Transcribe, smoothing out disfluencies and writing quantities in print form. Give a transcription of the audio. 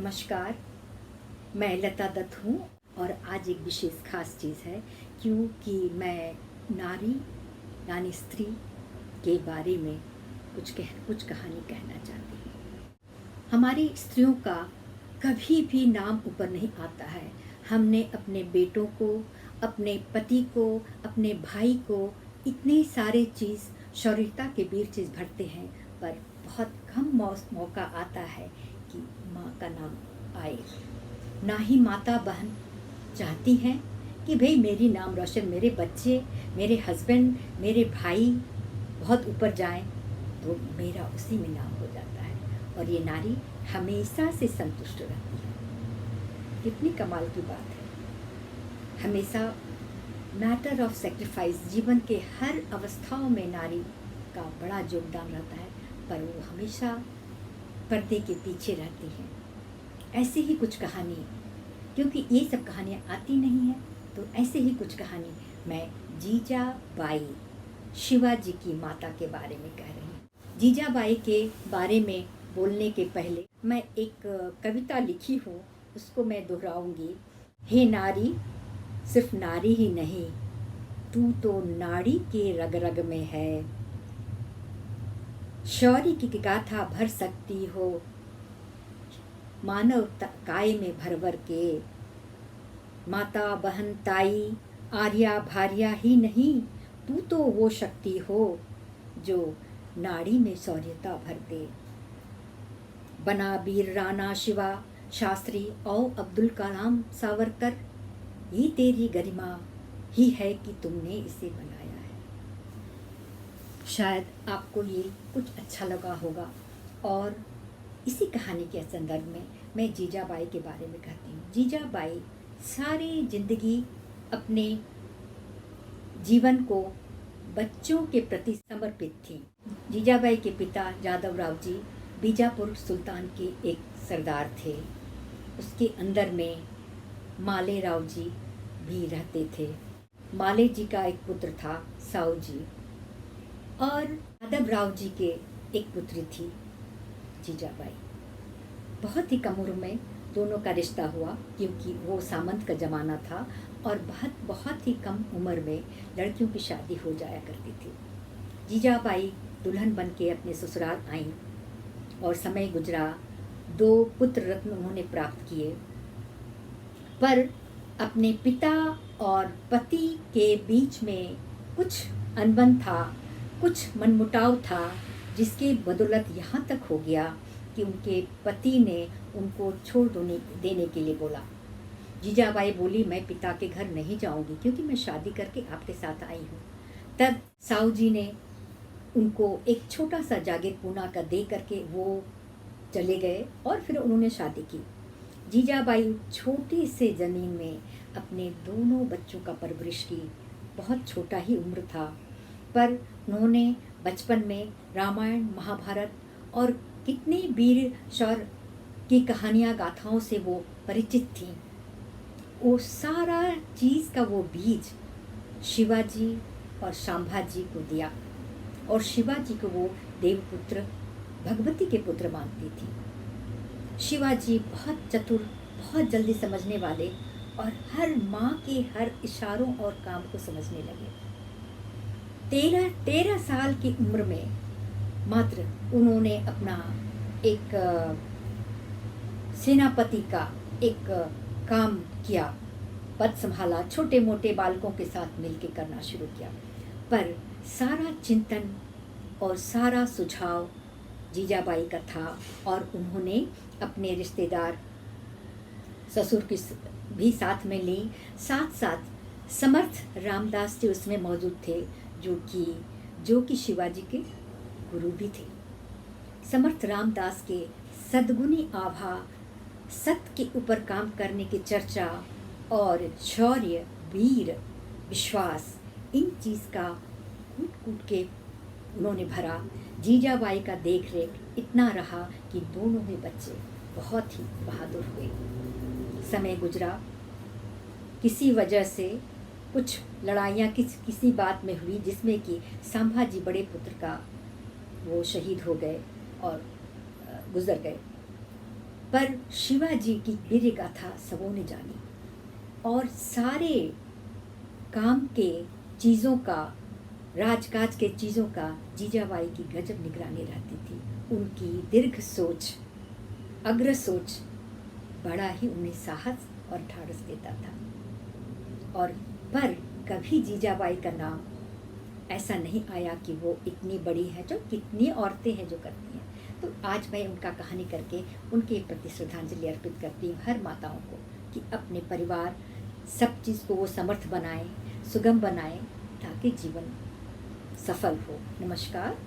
नमस्कार। मैं लता दत्त हूँ और आज एक विशेष खास चीज़ है क्योंकि मैं नारी यानी स्त्री के बारे में कुछ कहानी कहना चाहती हूँ। हमारी स्त्रियों का कभी भी नाम ऊपर नहीं आता है। हमने अपने बेटों को, अपने पति को, अपने भाई को इतने सारे चीज़ शौर्यता के वीर चीज़ भरते हैं, पर बहुत कम मौका आता है कि माँ का नाम आए। ना ही माता बहन चाहती हैं कि भाई मेरी नाम रोशन, मेरे बच्चे, मेरे हस्बैंड, मेरे भाई बहुत ऊपर जाएं तो मेरा उसी में नाम हो जाता है। और ये नारी हमेशा से संतुष्ट रहती है। कितनी कमाल की बात है। हमेशा मैटर ऑफ सेक्रीफाइस, जीवन के हर अवस्थाओं में नारी का बड़ा योगदान रहता है, पर वो हमेशा पर्दे के पीछे रहती हैं। ऐसे ही कुछ कहानी, क्योंकि ये सब कहानियाँ आती नहीं हैं, तो ऐसे ही कुछ कहानी मैं जीजाबाई, शिवाजी की माता के बारे में कह रही हूँ। जीजाबाई के बारे में बोलने के पहले मैं एक कविता लिखी हूँ, उसको मैं दोहराऊंगी। हे नारी, सिर्फ नारी ही नहीं, तू तो नाड़ी के रग रग में है। शौर्य की गाथा भर सकती हो मानव काय में भर भर के। माता बहन ताई आर्या भार्या ही नहीं, तू तो वो शक्ति हो जो नाड़ी में शौर्यता भर दे। बना वीर राणा शिवा शास्त्री और अब्दुल कलाम सावरकर, ये तेरी गरिमा ही है कि तुमने इसे बनाया है। शायद आपको ये कुछ अच्छा लगा होगा। और इसी कहानी के संदर्भ में मैं जीजाबाई के बारे में कहती हूँ। जीजाबाई सारी जिंदगी अपने जीवन को बच्चों के प्रति समर्पित थी। जीजाबाई के पिता यादव राव जी बीजापुर सुल्तान के एक सरदार थे। उसके अंदर में माले राव जी भी रहते थे। माले जी का एक पुत्र था साऊ जी, और यादव राव जी के एक पुत्री थी जीजाबाई। बहुत ही कम उम्र में दोनों का रिश्ता हुआ, क्योंकि वो सामंत का ज़माना था और बहुत ही कम उम्र में लड़कियों की शादी हो जाया करती थी। जीजाबाई दुल्हन बन के अपने ससुराल आईं और समय गुजरा। 2 पुत्र रत्न उन्होंने प्राप्त किए, पर अपने पिता और पति के बीच में कुछ अनबन था, कुछ मनमुटाव था, जिसके बदौलत यहाँ तक हो गया कि उनके पति ने उनको छोड़ देने के लिए बोला। जीजाबाई बोली, मैं पिता के घर नहीं जाऊंगी क्योंकि मैं शादी करके आपके साथ आई हूँ। तब साऊ जी ने उनको एक छोटा सा जागीर पूना का दे करके वो चले गए और फिर उन्होंने शादी की। जीजाबाई छोटी से ज़मीन में अपने दोनों बच्चों का परवरिश की। बहुत छोटा ही उम्र था, पर उन्होंने बचपन में रामायण महाभारत और कितने वीर शौर्य की कहानियाँ गाथाओं से वो परिचित थीं। वो सारा चीज़ का वो बीज शिवाजी और शांभाजी को दिया, और शिवाजी को वो देवपुत्र भगवती के पुत्र मानती थी। शिवाजी बहुत चतुर, बहुत जल्दी समझने वाले और हर माँ के हर इशारों और काम को समझने लगे। 13 साल की उम्र में मात्र उन्होंने अपना एक सेनापति का एक काम किया, पद संभाला, छोटे मोटे बालकों के साथ मिलकर करना शुरू किया। पर सारा चिंतन और सारा सुझाव जीजाबाई का था, और उन्होंने अपने रिश्तेदार ससुर की भी साथ में ली। साथ साथ समर्थ रामदास जी उसमें मौजूद थे, जो कि शिवाजी के गुरु भी थे। समर्थ रामदास के सद्गुणी आभा, सत्य के ऊपर काम करने की चर्चा और शौर्य, वीर, विश्वास, इन चीज़ का कूट कूट के उन्होंने भरा। जीजाबाई का देख रेख इतना रहा कि दोनों ही बच्चे बहुत ही बहादुर हुए। समय गुजरा, किसी वजह से कुछ लड़ाइयाँ किसी बात में हुई, जिसमें कि संभाजी बड़े पुत्र का वो शहीद हो गए और गुजर गए। पर शिवाजी की वीर गाथा सबों ने जानी और सारे काम के चीज़ों का, राजकाज के चीज़ों का जीजाबाई की गजब निगरानी रहती थी। उनकी दीर्घ सोच, अग्र सोच बड़ा ही उन्हें साहस और ढाढ़स देता था। और पर कभी जीजाबाई का नाम ऐसा नहीं आया कि वो इतनी बड़ी है, जो कितनी औरतें हैं जो करती हैं। तो आज मैं उनका कहानी करके उनके प्रति श्रद्धांजलि अर्पित करती हूँ हर माताओं को, कि अपने परिवार सब चीज़ को वो समर्थ बनाएं, सुगम बनाएं, ताकि जीवन सफल हो। नमस्कार।